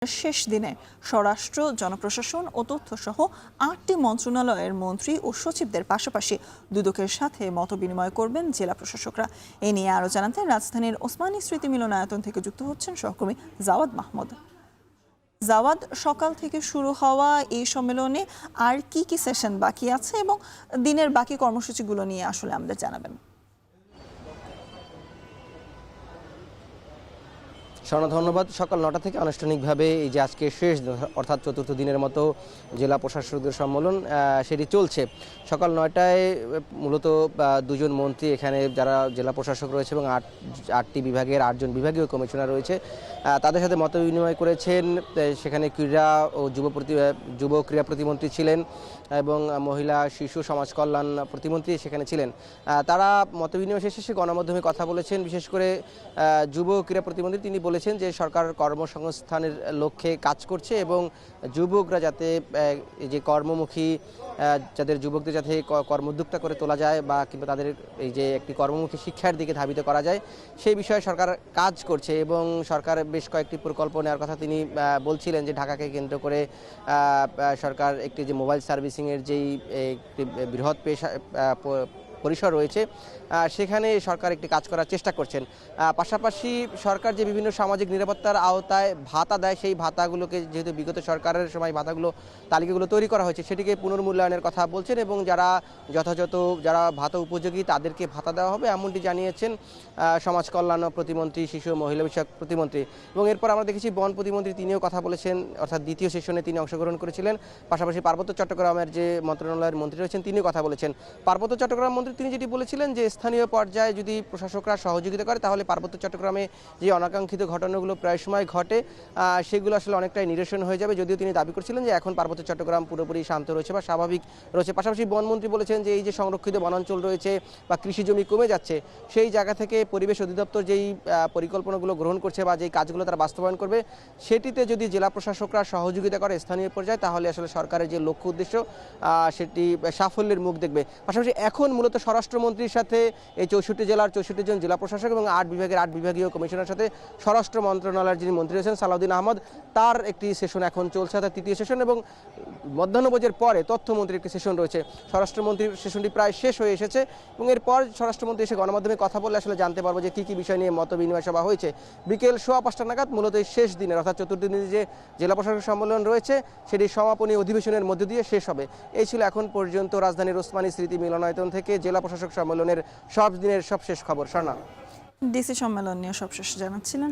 শেষ দিনে স্বরাষ্ট্র, জনপ্রশাসন ও তথ্যসহ ৮টি মন্ত্রণালয়ের মন্ত্রী ও সচিবদের পাশাপাশি দুদকের সাথে মতবিনিময় করবেন জেলা প্রশাসকরা। এ নিয়ে আরও জানাতে রাজধানীর ওসমানী স্মৃতি মিলনায়তন থেকে যুক্ত হচ্ছেন সহকর্মী জাওয়াদ মাহমুদ। জাওয়াদ, সকাল থেকে শুরু হওয়া এই সম্মেলনে আর কি কি সেশন বাকি আছে এবং দিনের বাকি কর্মসূচিগুলো নিয়ে আসলে আমাদের জানাবেন। ধন্যবাদ। সকাল ৯টা থেকে আনুষ্ঠানিকভাবে এই যে আজকে শেষ অর্থাৎ চতুর্থ দিনের মতো জেলা প্রশাসকদের সম্মেলন সেটি চলছে। সকাল ৯টায় মূলত দুজন মন্ত্রী এখানে যারা জেলা প্রশাসক রয়েছে এবং আটটি বিভাগের ৮জন বিভাগীয় কমিশনার রয়েছে তাদের সাথে মত বিনিময় করেছেন। সেখানে ক্রীড়া ও যুব ক্রীড়া প্রতিমন্ত্রী ছিলেন এবং মহিলা শিশু সমাজ কল্যাণ প্রতিমন্ত্রী সেখানে ছিলেন। তারা মত বিনিময় শেষে গণমাধ্যমে কথা বলেছেন। বিশেষ করে যুব ক্রীড়া প্রতিমন্ত্রী তিনি বলেছেন যে সরকার কর্মসংস্থানের লক্ষ্যে কাজ করছে এবং যুবকরা যাতে যে কর্মমুখী যাদের যুবকদের যাতে কর্মোদ্যোক্তা করে তোলা যায় বা কিংবা তাদের এই যে একটি কর্মমুখী শিক্ষার দিকে ধাবিত করা যায় সেই বিষয়ে সরকার কাজ করছে এবং সরকার বেশ কয়েকটি প্রকল্প নেওয়ার কথা তিনি বলছিলেন। যে ঢাকাকে কেন্দ্র করে সরকার একটি যে মোবাইল সার্ভিসিংয়ের যেই একটি বৃহৎ পরিসর রয়েছে সেখানে সরকার একটি কাজ করার চেষ্টা করছেন। পাশাপাশি সরকার যে বিভিন্ন সামাজিক নিরাপত্তার আওতায় ভাতা দেয় সেই ভাতাগুলোকে যেহেতু বিগত সরকারের সময় ভাতাগুলো তালিকাগুলো তৈরি করা হয়েছে সেটিকে পুনর্মূল্যায়নের কথা বলছেন এবং যথাযথ যারা ভাতা উপযোগী তাদেরকে ভাতা দেওয়া হবে এমনটি জানিয়েছেন সমাজ কল্যাণ প্রতিমন্ত্রী, শিশু ও মহিলা বিষয়ক প্রতিমন্ত্রী। এবং এরপর আমরা দেখেছি বন প্রতিমন্ত্রী তিনিও কথা বলেছেন, অর্থাৎ দ্বিতীয় সেশনে তিনি অংশগ্রহণ করেছিলেন। পাশাপাশি পার্বত্য চট্টগ্রামের যে মন্ত্রণালয়ের মন্ত্রী রয়েছেন তিনিও কথা বলেছেন। পার্বত্য চট্টগ্রাম মন্ত্রী তিনি যেটি বলেছিলেন যে স্থানীয় পর্যায়ে যদি প্রশাসকরা সহযোগিতা করে তাহলে পার্বত্য চট্টগ্রামে যে অনাকাঙ্ক্ষিত ঘটনাগুলো প্রায় সময় ঘটে সেগুলো আসলে অনেকটাই নিরসন হয়ে যাবে। যদিও তিনি দাবি করছিলেন যে এখন পার্বত্য চট্টগ্রাম পুরোপুরি শান্ত রয়েছে বা স্বাভাবিক রয়েছে। পাশাপাশি বনমন্ত্রী বলেছেন যে এই যে সংরক্ষিত বনাঞ্চল রয়েছে বা কৃষি জমি কমে যাচ্ছে সেই জায়গা থেকে পরিবেশ অধিদপ্তর যেই পরিকল্পনাগুলো গ্রহণ করছে বা যেই কাজগুলো তারা বাস্তবায়ন করবে সেটিতে যদি জেলা প্রশাসকরা সহযোগিতা করে স্থানীয় পর্যায়ে তাহলে আসলে সরকারের যে লক্ষ্য উদ্দেশ্য সেটি সাফল্যের মুখ দেখবে। পাশাপাশি এখন মূলত স্বরাষ্ট্রমন্ত্রীর সাথে এই 64 জেলার 64 জন জেলা প্রশাসক এবং 8 বিভাগের 8 বিভাগীয় কমিশনার সাথে স্বরাষ্ট্র মন্ত্রণালয়ের যিনি মন্ত্রী রয়েছেন সালাউদ্দিন আহমদ তার একটি সেশন এখন চলছে, অর্থাৎ তৃতীয় সেশন। এবং মধ্যাহ্নভোজের পরে তথ্যমন্ত্রীর একটি সেশন রয়েছে। স্বরাষ্ট্রমন্ত্রীর সেশনটি প্রায় শেষ হয়ে এসেছে এবং এরপর স্বরাষ্ট্রমন্ত্রী এসে গণমাধ্যমে কথা বললে আসলে জানতে পারবো যে কী কী বিষয় নিয়ে মত বিনিময় সভা হয়েছে। বিকেল 5:15 নাগাদ মূলত এই শেষ দিনের অর্থাৎ চতুর্থ দিনের যে জেলা প্রশাসক সম্মেলন রয়েছে সেটি সমাপনী অধিবেশনের মধ্য দিয়ে শেষ হবে। এই ছিল এখন পর্যন্ত রাজধানীর ওসমানী স্মৃতি মিলনায়তন থেকে জেলা প্রশাসক সম্মেলনের সব দিনের সবশেষ খবর। স্বর্ণা, ডিসি সম্মেলন নিয়ে সবশেষ জানাচ্ছিলেন।